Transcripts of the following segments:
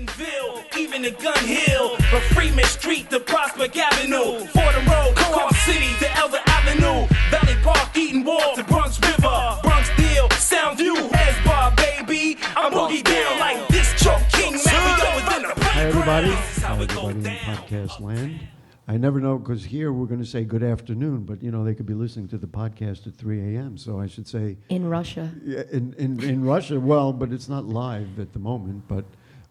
Bentonville, even the Gun Hill, from Freeman Street to Prospect Avenue, Fordham Road, Coral City to Elder Avenue, Valley Park, Eaton Wall to Bronx River, Bronx Deal, Soundview, Esbar, baby. I'm boogie down like this Choke King, Mario within the playground. Hi everybody in podcast land. I never know, because here we're going to say good afternoon, but they could be listening to the podcast at 3 a.m. So I should say in Russia. Yeah, in Russia. Well, but it's not live at the moment. But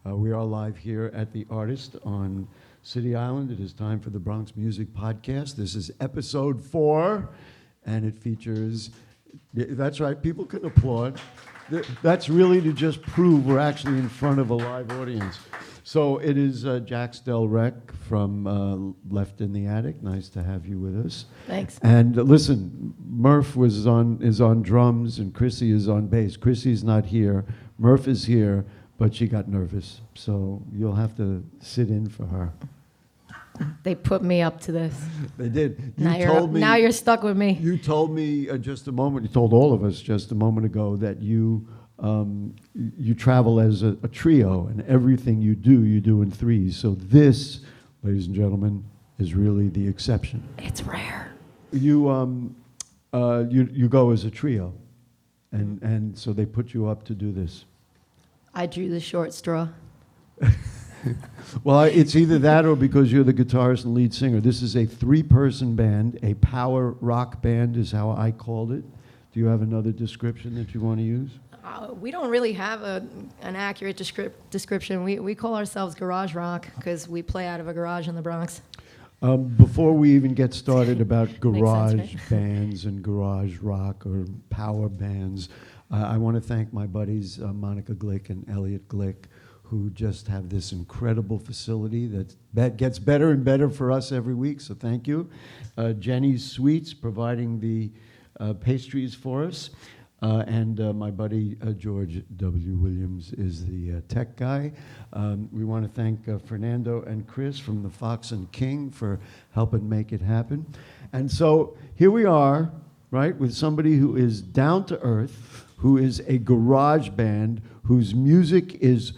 we are live here at the Artist on City Island. It is time for the Bronx Music Podcast. This is episode 4, and it features. That's right. People can applaud. That's really to just prove we're actually in front of a live audience. So it is Jax Del Rec from Left in the Attic. Nice to have you with us. Thanks. And listen, Murph is on drums and Chrissy is on bass. Chrissy's not here. Murph is here, but she got nervous. So you'll have to sit in for her. They put me up to this. They did. Now you're stuck with me. You told me you told all of us just a moment ago that you travel as a trio, and everything you do in threes. So this, ladies and gentlemen, is really the exception. It's rare. You go as a trio, and so they put you up to do this. I drew the short straw. Well, it's either that or because you're the guitarist and lead singer. This is a 3-person band, a power rock band is how I called it. Do you have another description that you want to use? We don't really have an accurate description. We call ourselves garage rock because we play out of a garage in the Bronx. Before we even get started about garage sense, right? bands and garage rock or power bands, I want to thank my buddies Monica Glick and Elliot Glick, who just have this incredible facility that gets better and better for us every week, so thank you. Jenny's Sweets providing the pastries for us. And my buddy George W. Williams is the tech guy. We want to thank Fernando and Chris from the Fox and King for helping make it happen. And so here we are, right, with somebody who is down to earth, who is a garage band, whose music is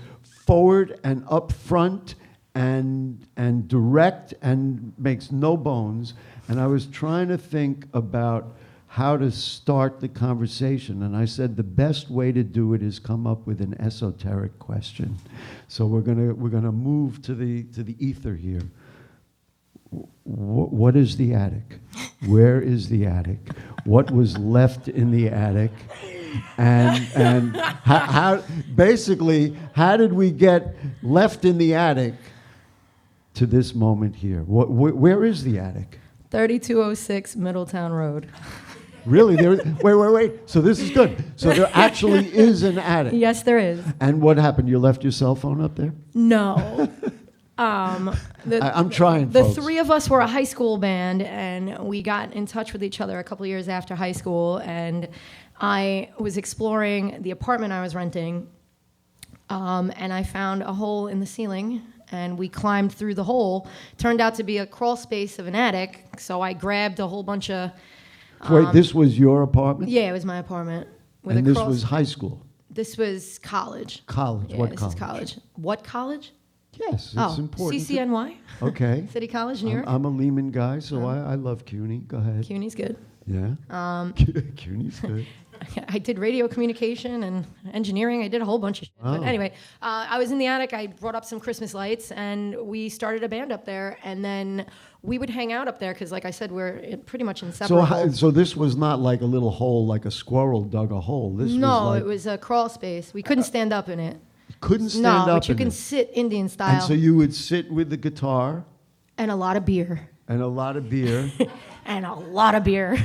forward and upfront and direct and makes no bones. And I was trying to think about how to start the conversation, and I said the best way to do it is come up with an esoteric question. So we're gonna move to the ether here. What is the attic? Where is the attic? What was left in the attic? And how did we get left in the attic to this moment here? Where is the attic? 3206 Middletown Road. Really? Wait. So this is good. So there actually is an attic. Yes, there is. And what happened? You left your cell phone up there? No. I'm trying, The folks. three of us were a high school band, and we got in touch with each other a couple of years after high school, and I was exploring the apartment I was renting, and I found a hole in the ceiling, and we climbed through the hole. Turned out to be a crawl space of an attic, so I grabbed a whole bunch of... Wait, this was your apartment? Yeah, it was my apartment. And this was high school? This was college. College? Yeah, What this college? is college. What college? Yes, it's important. CCNY? Okay. City College, New York. I'm a Lehman guy, so I love CUNY. Go ahead. CUNY's good. Yeah? CUNY's good. I did radio communication and engineering. I did a whole bunch of shit. Oh. But anyway, I was in the attic. I brought up some Christmas lights, and we started a band up there. And then we would hang out up there because, like I said, we're pretty much inseparable. So this was not like a little hole, like a squirrel dug a hole. It was a crawl space. We couldn't stand up in it. Couldn't stand up in it? No, but you can sit Indian style. And so you would sit with the guitar. And a lot of beer. And a lot of beer. And a lot of beer.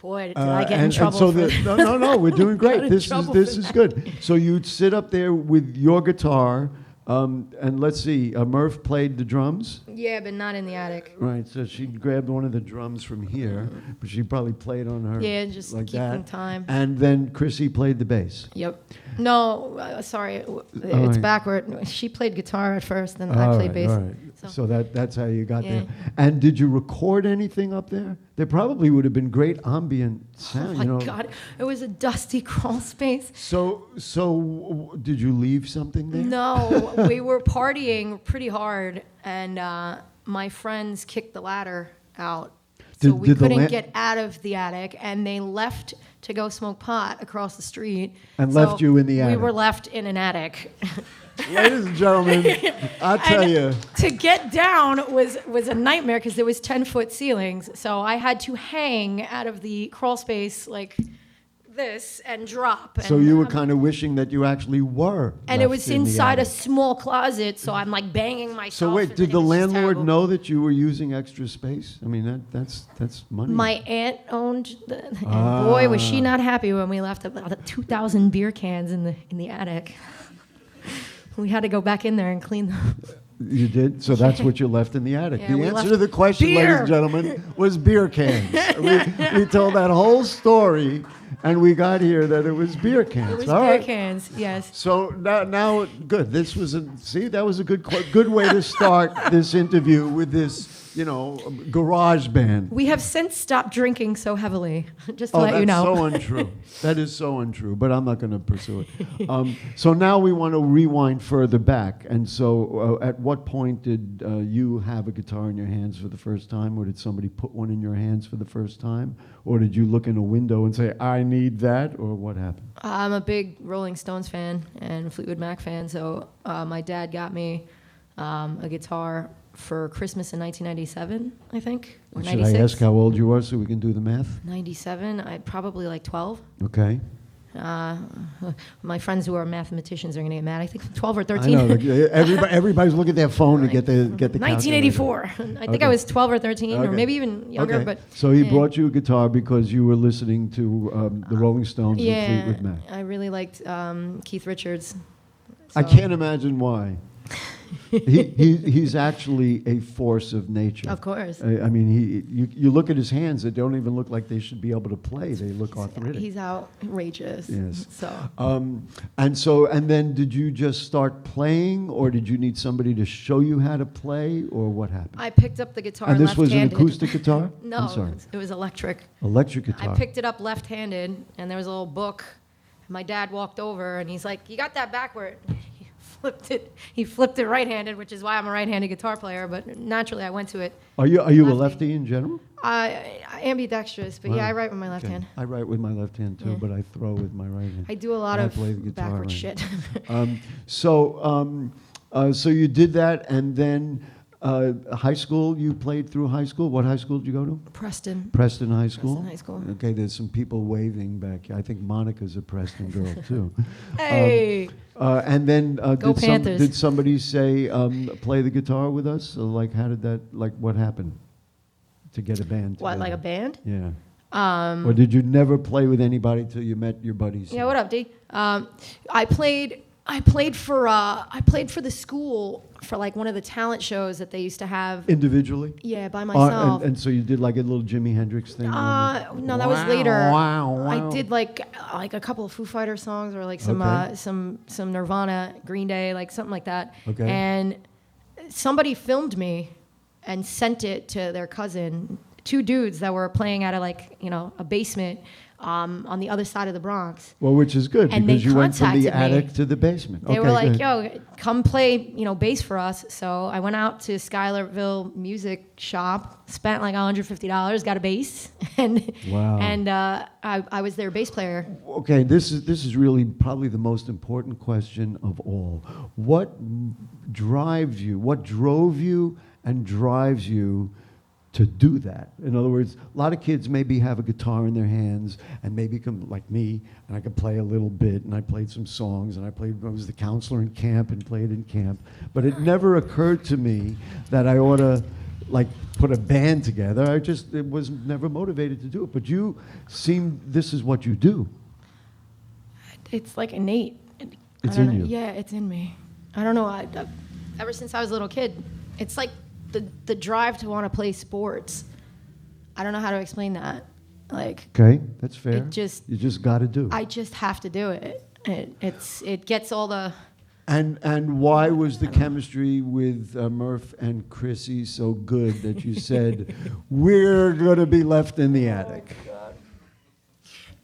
Boy, did I get in trouble for that. No, we're doing great. This is that. good. So you'd sit up there with your guitar, and let's see, Murph played the drums? Yeah, but not in the attic. Right, so she grabbed one of the drums from here, but she probably played on her Yeah, just like keeping that. time. And then Chrissy played the bass. Yep. No, sorry, it's right. backward. She played guitar at first, and I played bass. All right. So that's how you got Yeah. there. And did you record anything up there? There probably would have been great ambient Oh sound. my you know. God, it was a dusty crawl space. So did you leave something there? No, we were partying pretty hard, and my friends kicked the ladder out. So Did- we did the couldn't la- get out of the attic, and they left to go smoke pot across the street. And So left you in the We attic. were left in an attic. Ladies and gentlemen, I'll tell And you. to get down was a nightmare because there was 10-foot ceilings. So I had to hang out of the crawl space like this and drop. So and, you were kind of wishing that you actually were. and it left was in the inside a attic. small closet, so I'm like banging myself. So wait, and did it the was just landlord terrible. know that you were using extra space? I mean, that's money. My aunt owned, and boy, was she not happy when we left about 2,000 beer cans in the attic. We had to go back in there and clean them. You did? So that's what you left in the attic. Yeah, the we answer left to the question, beer. ladies and gentlemen, was beer cans. we told that whole story, and we got here that it was beer cans. It was All beer right. cans, yes. So now, good. This was that was a good way to start this interview with this, garage band. We have since stopped drinking so heavily, just to Oh, let that's you know. so untrue. That is so untrue, but I'm not going to pursue it. So now we want to rewind further back. And so at what point did you have a guitar in your hands for the first time, or did somebody put one in your hands for the first time? Or did you look in a window and say, I need that, or what happened? I'm a big Rolling Stones fan and Fleetwood Mac fan, so my dad got me a guitar for Christmas in 1997, I think, or Should 96. I ask how old you are so we can do the math? 97, I'd probably like 12. Okay. My friends who are mathematicians are going to get mad. I think 12 or I 13. know. Everybody's looking at their phone to get the 1984. I think Okay. I was 12 or 13, or Okay. maybe even younger. Okay. But So he yeah. brought you a guitar because you were listening to the Rolling Stones and Yeah, Fleetwood Mac. I really liked Keith Richards. I So- can't imagine why. He's actually a force of nature. Of course. I mean, you look at his hands; they don't even look like they should be able to play. They look arthritic. He's outrageous. Yes. So And then did you just start playing, or did you need somebody to show you how to play, or what happened? I picked up the guitar And this was an left-handed. acoustic guitar? No, I'm sorry. it was electric. Electric guitar. I picked it up left-handed, and there was a little book. My dad walked over, and he's like, "You got that backward." He flipped it right-handed, which is why I'm a right-handed guitar player. But naturally, I went to it. Are you a lefty. lefty in general? I ambidextrous, but yeah, Wow. I write with my left Okay. hand. I write with my left hand too, Yeah. but I throw with my right hand. I do a lot I of play the guitar, backward right. shit. So you did that, and then high school. You played through high school. What high school did you go to? Preston. Preston High School. Preston High School. Okay, there's some people waving back here. I think Monica's a Preston girl too. Hey. And then Go Panthers. did somebody say play the guitar with us? So, like, how did that? Like, what happened to get a band? What, like a together? band? Yeah. Or did you never play with anybody till you met your buddies? Yeah, what up, D? I played for the school for like one of the talent shows that they used to have. Individually? Yeah, by myself. And so you did like a little Jimi Hendrix thing? No, that was later. Wow. I did like a couple of Foo Fighter songs or like some Okay. some Nirvana, Green Day, like something like that. Okay. And somebody filmed me and sent it to their cousin. Two dudes that were playing out of like a basement on the other side of the Bronx. Well, which is good And because they you went from the contacted me. attic to the basement. They Okay, were like, go ahead. "Yo, come play, bass for us." So I went out to Schuylerville Music Shop, spent like $150, got a bass, and Wow. and I was their bass player. Okay, this is really probably the most important question of all. What drove you and drives you to do that? In other words, a lot of kids maybe have a guitar in their hands and maybe come like me, and I could play a little bit, and I played some songs, and I was the counselor in camp and played in camp. But it never occurred to me that I ought to like put a band together. It was never motivated to do it. But this is what you do. It's like innate. It's I don't in know. you. Yeah, it's in me. I don't know. Ever since I was a little kid, it's like the drive to want to play sports. I don't know how to explain that. Like, Okay, that's fair. It just- you just got to do it. I just have to do it. It gets all the. And why was the chemistry with Murph and Chrissy so good that you said, we're going to be left in the attic?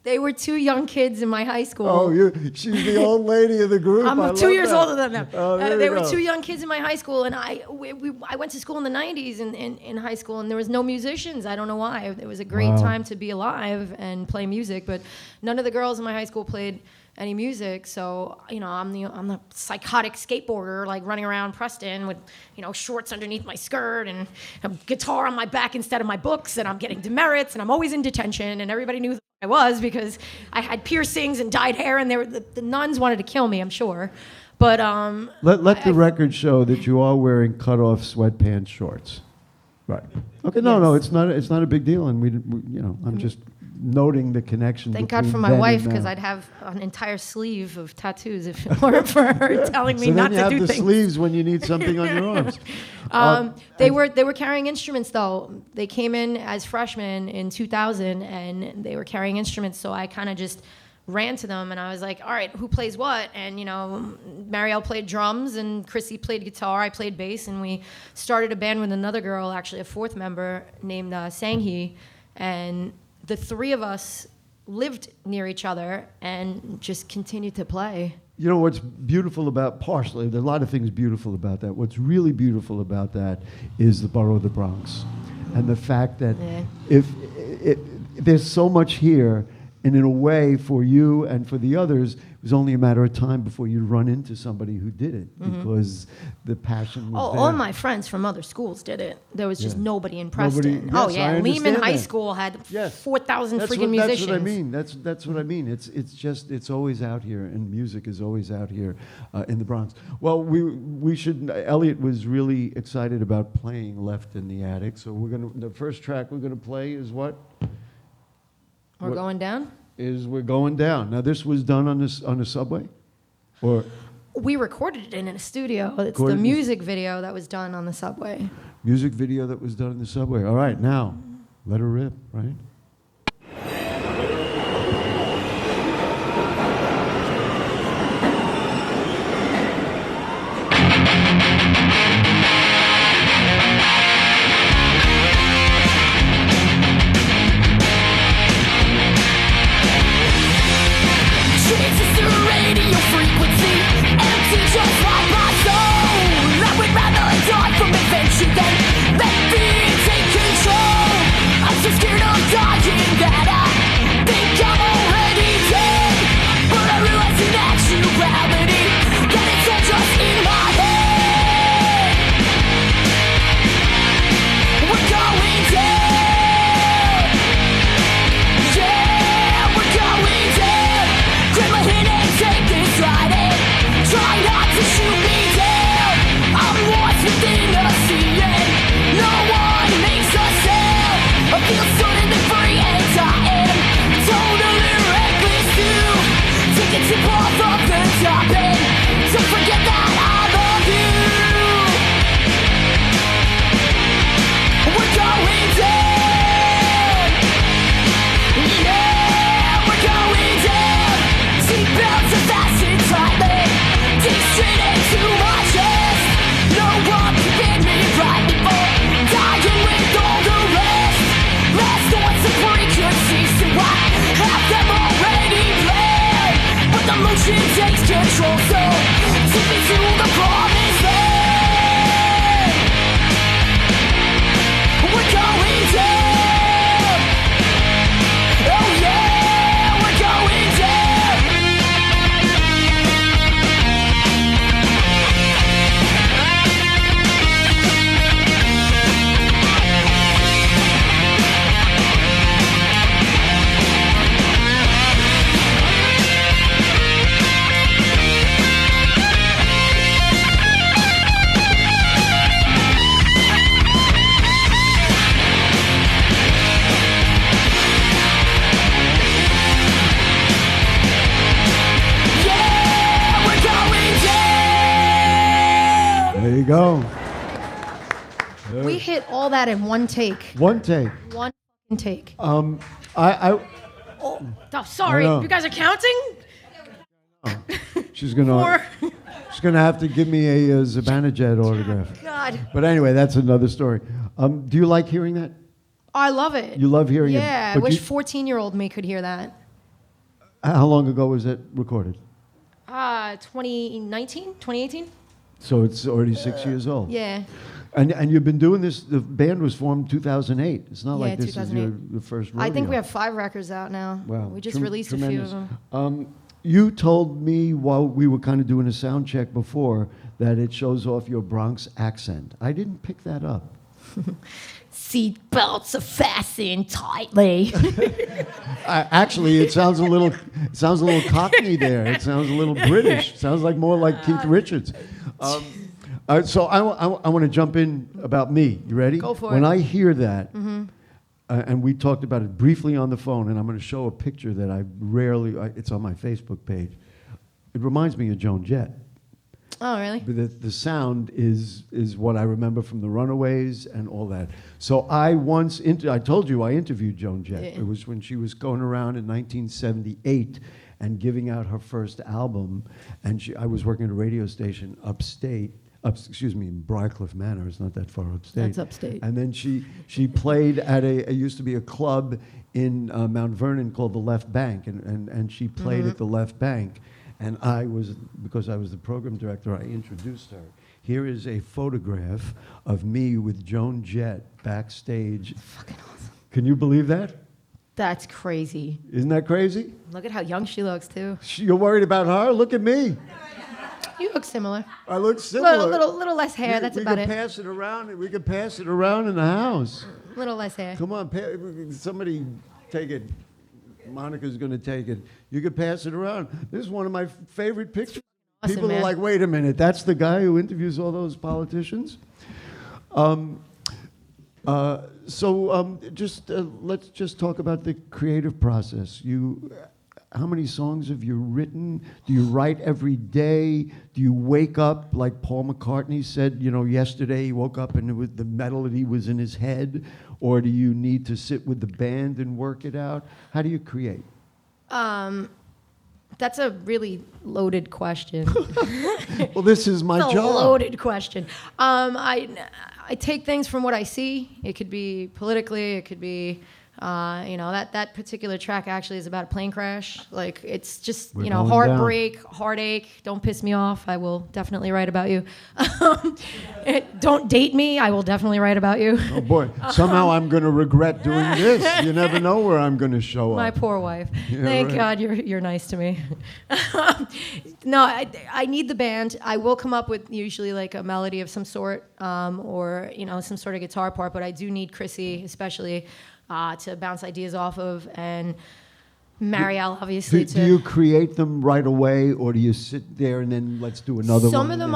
They were two young kids in my high school. Oh, she's the old lady of the group. I'm 2 years older than them. Oh, they were two young kids in my high school, and I went to school in the 90s in high school, and there was no musicians. I don't know why. It was a great time to be alive and play music, but none of the girls in my high school played any music. So, I'm the psychotic skateboarder, like running around Preston with, shorts underneath my skirt and a guitar on my back instead of my books, and I'm getting demerits, and I'm always in detention, and everybody knew I was because I had piercings and dyed hair, and the nuns wanted to kill me, I'm sure. But let the record show that you are wearing cut-off sweatpants shorts. Right. Okay. No, it's not a big deal, and we I'm just noting the connection. Thank God for my wife, because I'd have an entire sleeve of tattoos if it weren't for her telling me not to do things. So then you have the sleeves when you need something on your arms. They were carrying instruments, though. They came in as freshmen in 2000, and they were carrying instruments, so I kind of just ran to them, and I was like, all right, who plays what? And, Marielle played drums, and Chrissy played guitar, I played bass, and we started a band with another girl, actually a fourth member, named Sanghi, and the three of us lived near each other and just continued to play. You know what's beautiful about, partially, there are a lot of things beautiful about that. What's really beautiful about that is the borough of the Bronx. And the fact that if there's so much here, and in a way, for you and for the others, it was only a matter of time before you'd run into somebody who did it, because the passion was there. All my friends from other schools did it. There was just nobody in Preston. Lehman High School had 4,000 freaking musicians. That's what I mean. That's what I mean. It's always out here, and music is always out here in the Bronx. Well, we should. Elliot was really excited about playing Left in the Attic, so the first track we're gonna play is what? We're going down? We're going down. Now, this was done on a subway? Or we recorded it in a studio. It's the music video that was done on the subway. Music video that was done in the subway. All right, now, let her rip, right? Go. We hit all that in one take. One take. One take. Sorry, you guys are counting? She's gonna have to give me a Zabanajad autograph. God. But anyway, that's another story. Do you like hearing that? I love it. You love hearing it? Yeah, I But wish 14-year-old me could hear that. How long ago was it recorded? 2019, 2018? So it's already 6 years old. Yeah. And you've been doing this, the band was formed 2008. It's not like this is your first rodeo. I think we have 5 records out now. Wow. We just released a few of them. You told me while we were kind of doing a sound check before that it shows off your Bronx accent. I didn't pick that up. Seat belts are fastened tightly. Actually, it sounds a little Cockney there. It sounds a little British. Sounds like more like Keith Richards. So I want to jump in about me. You ready? Go for it. When I hear that, and we talked about it briefly on the phone, and I'm going to show a picture that I rarely. It's on my Facebook page. It reminds me of Joan Jett. Oh, really? But the sound is what I remember from the Runaways and all that. So I told you I interviewed Joan Jett. Yeah. It was when she was going around in 1978 and giving out her first album. And I was working at a radio station upstate. In Briarcliff Manor. It's not that far upstate. That's upstate. And then she played at it used to be a club in Mount Vernon called the Left Bank, and she played at the Left Bank. And because I was the program director, I introduced her. Here is a photograph of me with Joan Jett backstage. Fucking awesome. Can you believe that? That's crazy. Isn't that crazy? Look at how young she looks, too. You're worried about her? Look at me. You look similar. I look similar. Little less hair, that's about it. We could pass it around in the house. Little less hair. Come on, somebody take it. Monica's going to take it. You could pass it around. This is one of my favorite pictures. Awesome, People man. are like, wait a minute, that's the guy who interviews all those politicians? Let's just talk about the creative process. How many songs have you written? Do you write every day? Do you wake up like Paul McCartney said, yesterday he woke up and the melody was in his head? Or do you need to sit with the band and work it out? How do you create? That's a really loaded question. Well, this is my It's a job. loaded question. I take things from what I see. It could be politically. It could be, that particular track actually is about a plane crash. Like, it's just, We're going heartbreak, heartache. Don't piss me off. I will definitely write about you. Don't date me. I will definitely write about you. Oh, boy. Somehow I'm going to regret doing this. You never know where I'm going to show My up. poor wife. Yeah, Thank right. God you're nice to me. No, I need the band. I will come up with usually like a melody of some sort, or some sort of guitar part. But I do need Chrissy, especially, to bounce ideas off of, and Marielle, obviously. Do you create them right away, or do you sit there and then let's do another one? Some of them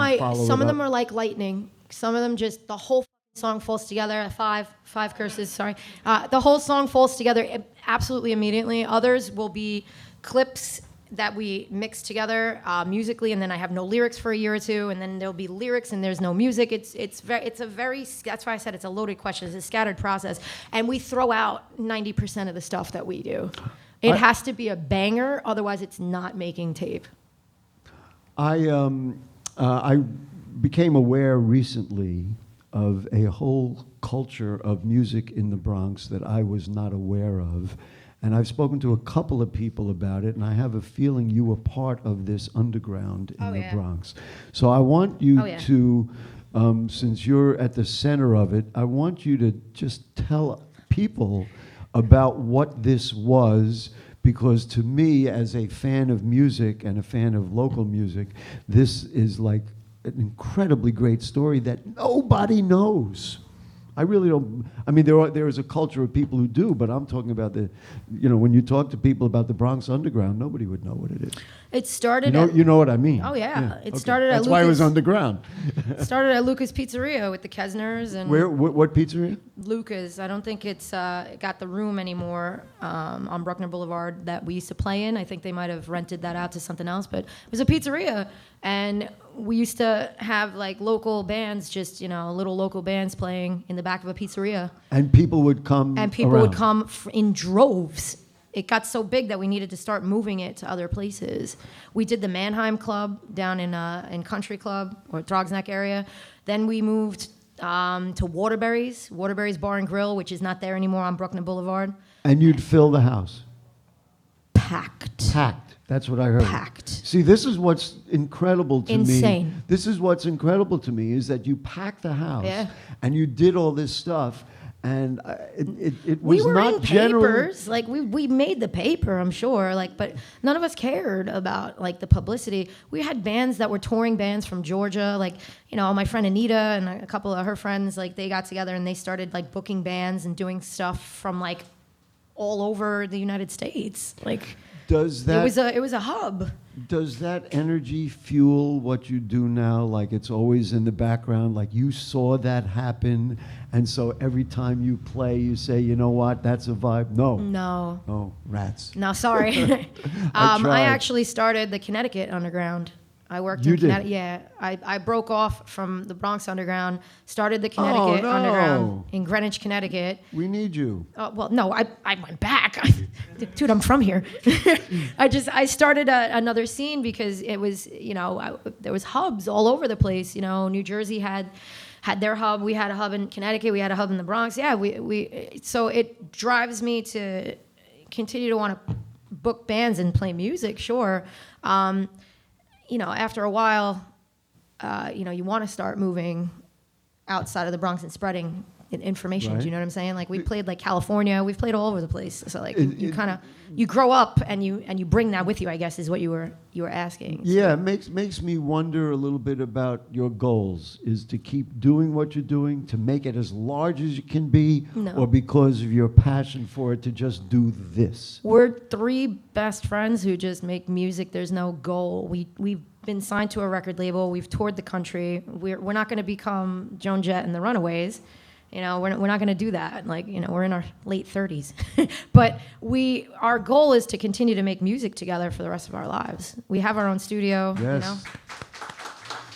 Some of them are like lightning. Some of them just the whole song falls together. Five curses. Sorry. The whole song falls together absolutely immediately. Others will be clips that we mix together musically, and then I have no lyrics for a year or two, and then there'll be lyrics and there's no music. It's a very that's why I said it's a loaded question. It's a scattered process, and we throw out 90% of the stuff that we do. It has to be a banger, otherwise it's not making tape. I became aware recently of a whole culture of music in the Bronx that I was not aware of. And I've spoken to a couple of people about it, and I have a feeling you were part of this underground in the Bronx. So I want you to, since you're at the center of it, I want you to just tell people about what this was, because to me, as a fan of music and a fan of local music, this is like an incredibly great story that nobody knows. I really don't. I mean, there is a culture of people who do, but I'm talking about when you talk to people about the Bronx Underground, nobody would know what it is. It started. You know what I mean? Oh yeah, it okay. started at That's Lucas. why it was underground. Started at Lucas Pizzeria with the Kesners and. What pizzeria? Lucas. I don't think it's got the room anymore on Bruckner Boulevard that we used to play in. I think they might have rented that out to something else, but it was a pizzeria, and we used to have like local bands, just little local bands playing in the back of a pizzeria. And people would come. And people would come in droves. it got so big that we needed to start moving it to other places. We did the Mannheim Club down in Country Club or Drogsneck area. Then we moved to Waterbury's Bar and Grill, which is not there anymore on Brooklyn Boulevard. And you'd fill the house. Packed. That's what I heard. Packed. See, this is what's incredible to me. Insane. This is what's incredible to me is that you packed the house Yeah. and you did all this stuff, and it We was were not in general. papers, like we made the paper, I'm sure, like, but none of us cared about like the publicity. We had bands that were touring bands from Georgia, like, you know, my friend Anita and a couple of her friends, like they got together and they started like booking bands and doing stuff from like all over the United States. Like Does that it was a hub. Does that energy fuel what you do now? Like it's always in the background, like you saw that happen, and so every time you play, you say, you know what, that's a vibe. No. Oh, rats. No, sorry. I tried. I actually started the Connecticut Underground. I worked You in did? Connecticut. Yeah, I broke off from the Bronx Underground, started the Connecticut no. Underground in Greenwich, Connecticut. We need you. Well, no, I went back. Dude, I'm from here. I started another scene because it was, you know, there was hubs all over the place. You know, New Jersey had their hub. We had a hub in Connecticut. We had a hub in the Bronx. Yeah, so it drives me to continue to want to book bands and play music. Sure. You know, after a while, you know, you want to start moving outside of the Bronx and spreading information. Right. Do you know what I'm saying? Like we played like California, we've played all over the place. So like you grow up and you bring that with you, I guess, is what you were asking. Yeah, it makes me wonder a little bit about your goals. Is to keep doing what you're doing, to make it as large as you can be, No. or because of your passion for it to just do this? We're three best friends who just make music. There's no goal. We've been signed to a record label. We've toured the country. We're not going to become Joan Jett and the Runaways. You know, we're not going to do that. Like, you know, we're in our late 30s. But our goal is to continue to make music together for the rest of our lives. We have our own studio, Yes. you know.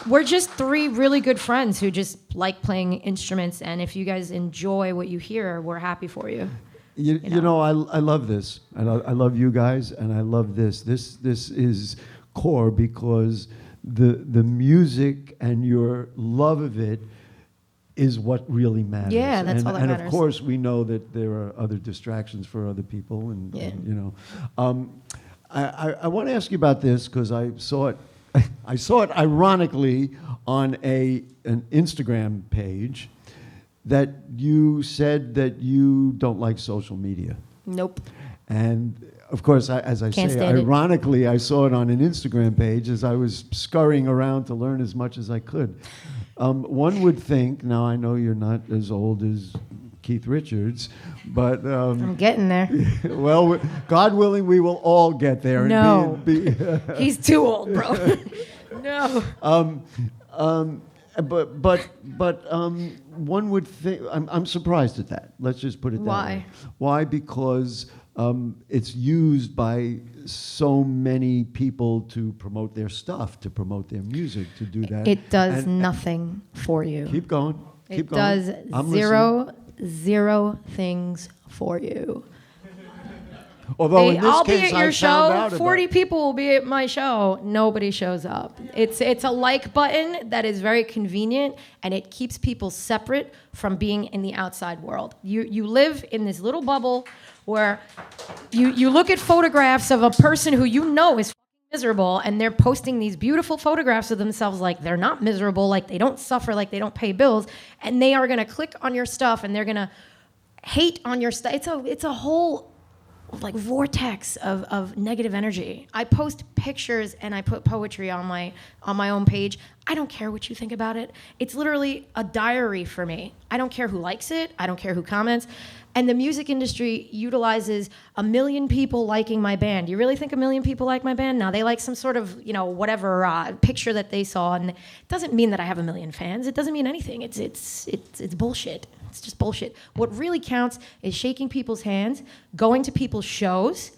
We're just three really good friends who just like playing instruments, and if you guys enjoy what you hear, we're happy for you. You know, I love this, and I love you guys, and I love this. This is core because the music and your love of it is what really matters. Yeah, that's all that and matters. of course, we know that there are other distractions for other people, and you know. I want to ask you about this because I saw it. I saw it ironically on an Instagram page that you said that you don't like social media. Nope. And of course, as I Can't say, stand it. ironically, I saw it on an Instagram page as I was scurrying around to learn as much as I could. One would think, now I know you're not as old as Keith Richards, but I'm getting there. well, God willing, we will all get there. And No. be He's too old, bro. No. But one would think, I'm surprised at that. Let's just put it that Why? way. Why? Because it's used by so many people to promote their stuff, to promote their music, to do that. It does And- nothing for you. Keep going. Keep It going. does I'm zero things for you. listening. Although in this I'll case, be at I your found out show. about 40 people will be at my show. Nobody shows up. It's a like button that is very convenient, and it keeps people separate from being in the outside world. You live in this little bubble where you look at photographs of a person who you know is miserable, and they're posting these beautiful photographs of themselves like they're not miserable, like they don't suffer, like they don't pay bills, and they are going to click on your stuff and they're going to hate on your stuff. It's a whole like vortex of negative energy. I post pictures and I put poetry on my own page. I don't care what you think about it. It's literally a diary for me. I don't care who likes it. I don't care who comments. And the music industry utilizes 1 million people liking my band. You really think 1 million people like my band? No, they like some sort of, you know, whatever picture that they saw, and it doesn't mean that I have 1 million fans. It doesn't mean anything. It's bullshit. It's just bullshit. What really counts is shaking people's hands, going to people's shows,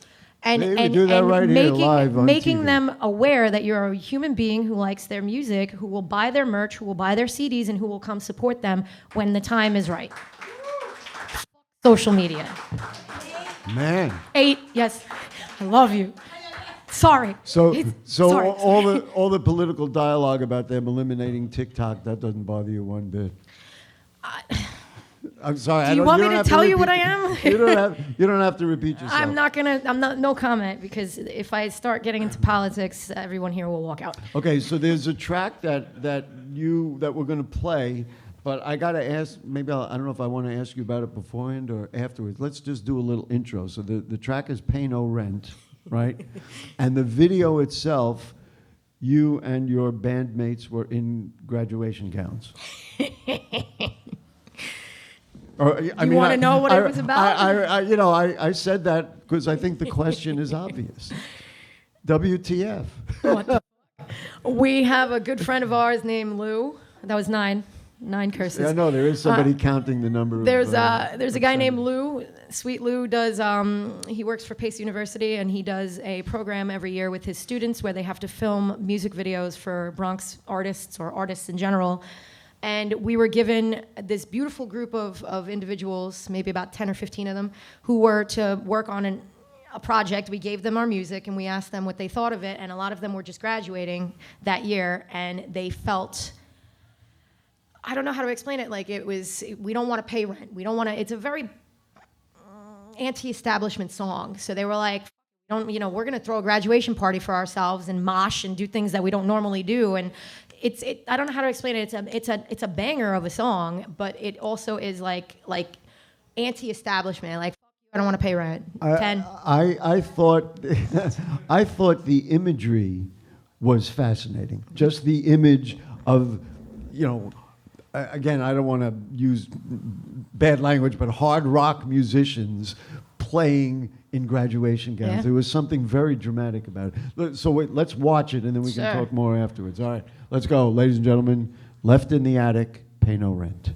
and Hey, we do that right here live on making TV. them aware that you're a human being who likes their music, who will buy their merch, who will buy their CDs, and who will come support them when the time is right. Social media. Man. 8, yes. I love you. Sorry. So Sorry. all the political dialogue about them eliminating TikTok, that doesn't bother you one bit. I'm sorry. Do you want me to tell you what I am? You don't have to repeat yourself. I'm not, no comment, because if I start getting into politics, everyone here will walk out. Okay, so there's a track that we're going to play, but I got to ask, maybe I don't know if I want to ask you about it beforehand or afterwards. Let's just do a little intro. So the track is Pay No Rent, right? And the video itself, you and your bandmates were in graduation gowns. You want to know what it was about? I said that because I think the question is obvious. WTF? What the fuck? We have a good friend of ours named Lou. That was 9 curses. Yeah, I know there is somebody counting the number. There's a guy named Lou. Sweet Lou does. He works for Pace University, and he does a program every year with his students where they have to film music videos for Bronx artists or artists in general. And we were given this beautiful group of individuals, maybe about 10 or 15 of them, who were to work on a project. We gave them our music, and we asked them what they thought of it. And a lot of them were just graduating that year, and they felt, I don't know how to explain it, like we don't want to pay rent. We don't want to, it's a very anti-establishment song. So they were like, we're going to throw a graduation party for ourselves and mosh and do things that we don't normally do. And I don't know how to explain it. It's a banger of a song, but it also is like anti-establishment. Like, I don't want to pay rent. 10. I thought I thought the imagery was fascinating. Just the image of, again, I don't want to use bad language, but hard rock musicians playing in graduation gowns. Yeah. There was something very dramatic about it. So wait, let's watch it, and then we can talk more afterwards. All right, let's go, ladies and gentlemen. Left in the Attic, Pay No Rent.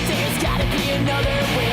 There's gotta be another way.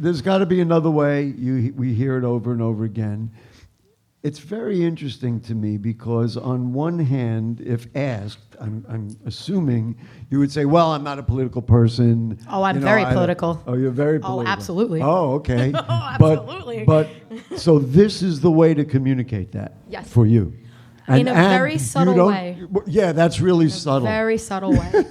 there's got to be another way. We hear it over and over again. It's very interesting to me because on one hand, if asked, I'm assuming you would say, well, I'm not a political person. Oh, I'm very political. Oh, you're very political. Oh, absolutely. Oh, okay. Oh, absolutely. But so this is the way to communicate that Yes. for you. In a very subtle way. Yeah, that's really subtle. Very subtle way.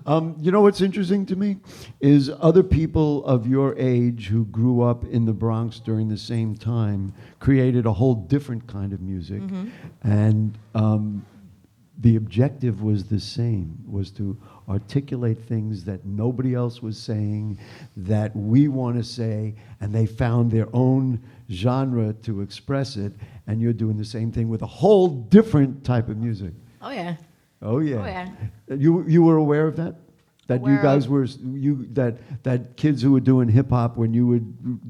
You know what's interesting to me is other people of your age who grew up in the Bronx during the same time created a whole different kind of music, and the objective was the same, was to articulate things that nobody else was saying, that we want to say, and they found their own genre to express it, and you're doing the same thing with a whole different type of music. Oh, yeah. Oh yeah. Oh, yeah. You were aware of that? That Aware you guys of- were that kids who were doing hip hop when you were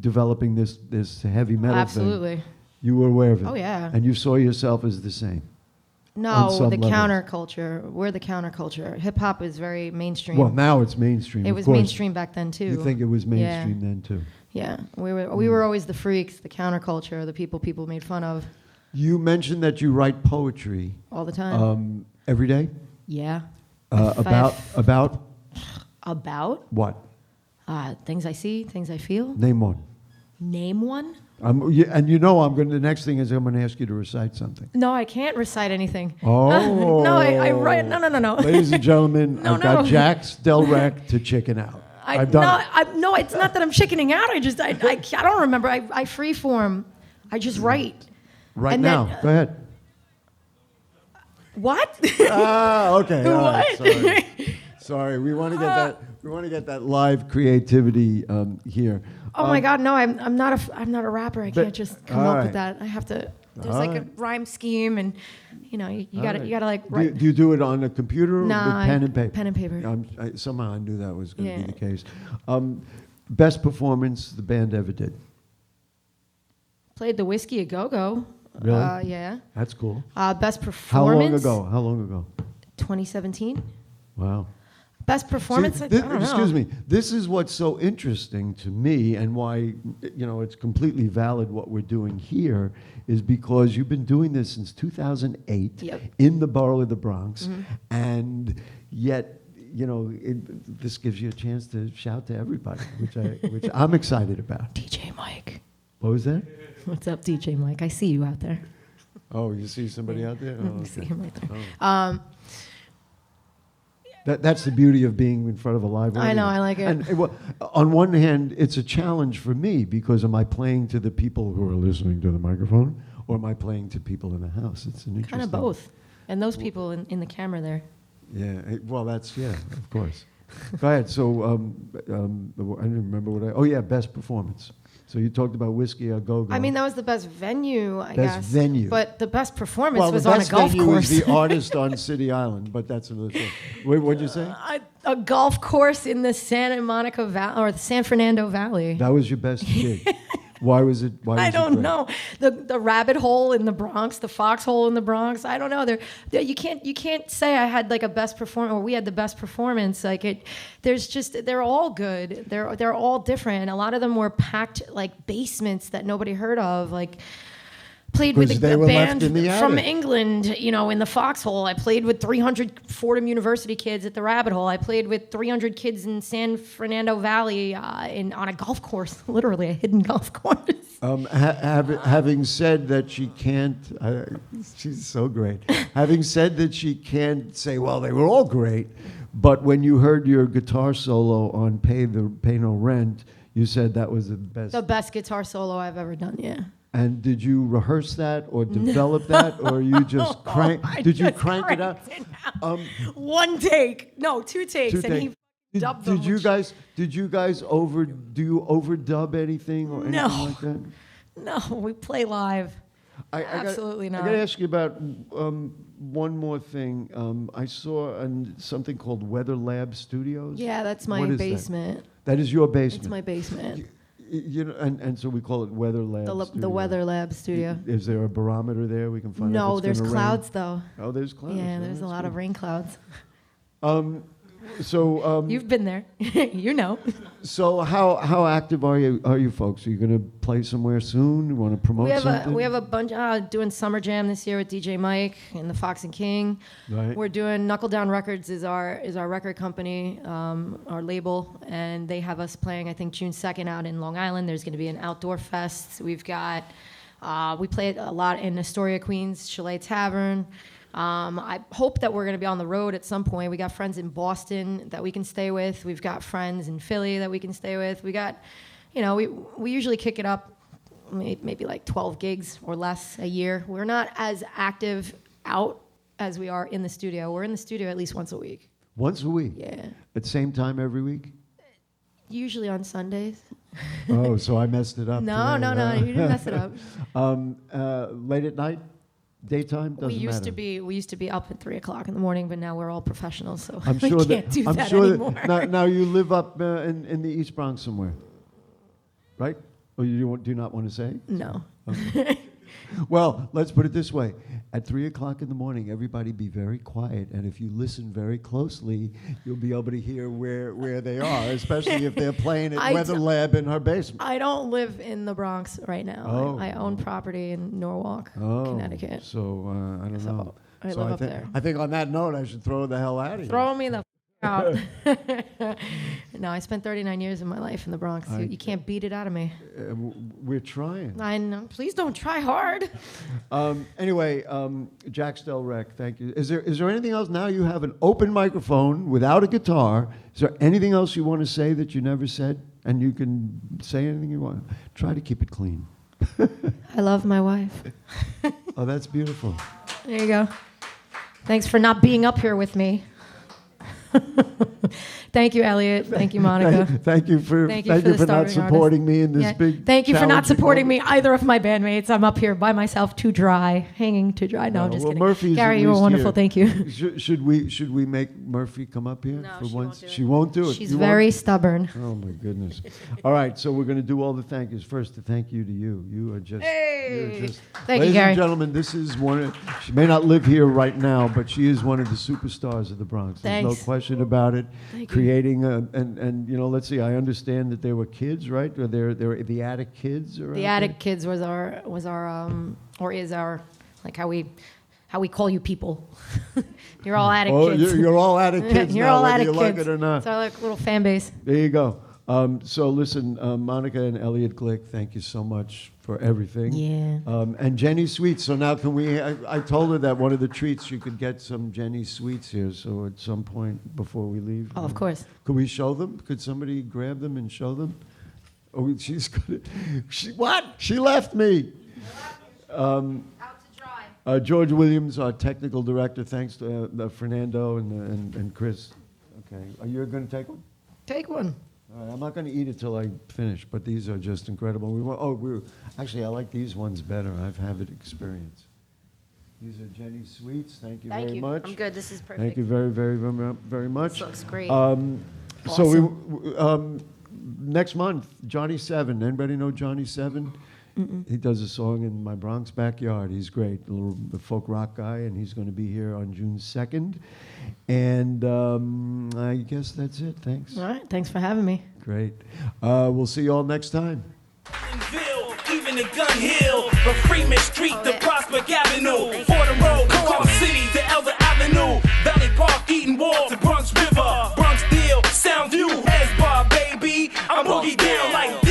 developing this heavy metal Absolutely. thing. You were aware of it. Oh, yeah. And you saw yourself as the same. on No, some the levels. counterculture. We're the counterculture. Hip hop is very mainstream. Well, now it's mainstream. it of was course. mainstream back then too. You think it was Yeah. mainstream then too? Yeah, we were always the freaks, the counterculture, the people made fun of You mentioned that you write poetry all the time. every day. Yeah. About About what? things I see, things I feel. Name one. Name one. And you know I'm going. The next thing is I'm going to ask you to recite something. No, I can't recite anything. Oh. No, I write. No. Ladies and gentlemen, No, I've got no. Jax Del Rec to chicken out. I've done it. No, it's not that I'm chickening out. I don't remember. I free form. I just write. Right and now. then- Go ahead. What? Okay. All right, What? sorry. Sorry. We want to get that. We want to get that live creativity here. Oh my God, no! I'm not a rapper. I But- can't just come all up right. with that. I have to. There's All like right. a rhyme scheme, and you All gotta right. like Do you, write. do you do it on a computer or Nah, with pen and paper? pen and paper. Somehow I knew that was going to Yeah. be the case. Best performance the band ever did. Played the Whiskey a Go Go. Really? Yeah. That's cool. Best How performance. long ago? 2017. Wow. Best performance. See, I don't know. excuse me. This is what's so interesting to me, and why it's completely valid what we're doing here, is because you've been doing this since 2008 Yep. in the borough of the Bronx, and yet this gives you a chance to shout to everybody, which I'm excited about. DJ Mike. What was that? What's up, DJ Mike? I see you out there. Oh, you see somebody out there? Oh, I see okay. him right there. Oh. That's the beauty of being in front of a live audience. I know, I like it. And on one hand, it's a challenge for me because am I playing to the people who are listening to the microphone, or am I playing to people in the house? It's an interesting. Kind of both. And those people in the camera there. Yeah. Well, of course. Go ahead. So I didn't remember what Oh yeah, best performance. So you talked about Whiskey a Go Go. I mean, that was the best venue, I Best guess. venue. But the best performance well, was the on a best golf venue course. is the artist on City Island, but that's another thing. What'd you say? A golf course in the Santa Monica Valley or the San Fernando Valley. That was your best gig. Why was it? I don't know. The rabbit hole in the Bronx, the foxhole in the Bronx. I don't know. You can't say I had like a best performance or we had the best performance. They're all good. They're all different. A lot of them were packed like basements that nobody heard of. Like played with 'Cause a they were left band in the from attic. England, in the foxhole. I played with 300 Fordham University kids at the rabbit hole. I played with 300 kids in San Fernando Valley on a golf course, literally a hidden golf course. Having said that she can't, she's so great. Having said that she can't say, well, they were all great, but when you heard your guitar solo on Pay No Rent, you said that was the best. The best guitar solo I've ever done, yeah. And did you rehearse that or develop that, or you just crank? Did you crank it out? One take, no, two takes, Two and take. he dubbed them. Did you guys do you overdub anything or anything No. like that? No, we play live. Absolutely I not. got to ask you about one more thing. I saw something called Weather Lab Studios. Yeah, that's my What is that? basement. That is your basement. It's my basement. And so we call it Weather Lab. The Studio. Weather Lab studio. Is there a barometer there we can find out? No, if it's there's gonna clouds rain? though. Oh, there's clouds. Yeah, Oh, there's a that's lot of good. rain clouds. So You've been there. You know. So how active are you folks? Are you going to play somewhere soon? You want to promote something? We have a bunch doing Summer Jam this year with DJ Mike and the Fox and King. Right. We're doing Knuckle Down Records is our record company, our label, and they have us playing I think June 2nd out in Long Island. There's going to be an outdoor fest. We've got we played a lot in Astoria, Queens, Chalet Tavern. I hope that we're going to be on the road at some point. We got friends in Boston that we can stay with. We've got friends in Philly that we can stay with. We got, we usually kick it up maybe like 12 gigs or less a year. We're not as active out as we are in the studio. We're in the studio at least once a week. Once a week? Yeah. At the same time every week? Usually on Sundays. Oh, so I messed it up. No, you didn't mess it up. Late at night? Daytime? Doesn't we used matter. to be up at 3:00 in the morning, but now we're all professionals, so I'm we sure can't do I'm that sure anymore. Now you live up in the East Bronx somewhere, right? Or you do not want to say? No. Okay. Well, let's put it this way. At 3:00 in the morning, everybody be very quiet, and if you listen very closely, you'll be able to hear where they are, especially if they're playing at Weather Lab in her basement. I don't live in the Bronx right now. Oh. I own property in Norwalk, Connecticut. So I don't know. I live up there. I think on that note, I should throw the hell out of here. Throw me the out. No, I spent 39 years of my life in the Bronx. You can't beat it out of me. We're trying. I know. Please don't try hard. Anyway, Jack Stelrec, thank you. Is there anything else? Now you have an open microphone without a guitar. Is there anything else you want to say that you never said? And you can say anything you want. Try to keep it clean. I love my wife. Oh, that's beautiful. There you go. Thanks for not being up here with me. Thank you, Elliot. Thank you, Monica. Thank you for not supporting me in this big. Thank you for not supporting me, either of my bandmates. I'm up here by myself, hanging to dry. No, I'm just kidding. Murphy's Gary, you were wonderful. Thank you. Should we make Murphy come up here No, for she once? won't do it. She won't do it. She's very stubborn. Oh my goodness! All right, so we're going to do all the thank yous. First, to thank you to you. You are just. Hey! You're just Thank you, ladies Gary. and gentlemen, this is one. She may not live here right now, but she is one of the superstars of the Bronx. There's Thanks. no question about it. Thank you. Creating and let's see. I understand that there were kids, right? Or there were the Attic Kids. The Attic Kids was our or is our, like how we call you people. You're all Attic Kids. You're all Attic Kids You're now, all whether Attic you like Kids. it or not. It's our like little fan base. There you go. So listen, Monica and Elliot Glick, thank you so much for everything. Yeah. And Jenny Sweets. So now can we? I told her that one of the treats you could get some Jenny Sweets here. So at some point before we leave. Oh, of course. Could we show them? Could somebody grab them and show them? Oh, she's gonna. What? She left me. Out to dry. George Williams, our technical director. Thanks to Fernando and Chris. Okay. Are you going to take one? Take one. All right, I'm not going to eat it till I finish, but these are just incredible. Actually, I like these ones better. I've had it experience. These are Jenny Sweets. Thank you very much. I'm good. This is perfect. Thank you very, very, very, very much. This looks great. So we next month, Johnny Seven. Anybody know Johnny Seven? Mm-mm. He does a song in my Bronx backyard. He's great, a little folk rock guy, and he's going to be here on June 2nd. And I guess that's it. Thanks. All right. Thanks for having me. Great. We'll see you all next time. Even the Gun Hill, from Freeman Street to Prospect Avenue, Fordham Road, Coral City to Elder Avenue, Valley Park, Eaton Wall to Bronx River, Bronx Deal, Sound View, S-Bar, baby. I'm boogie down like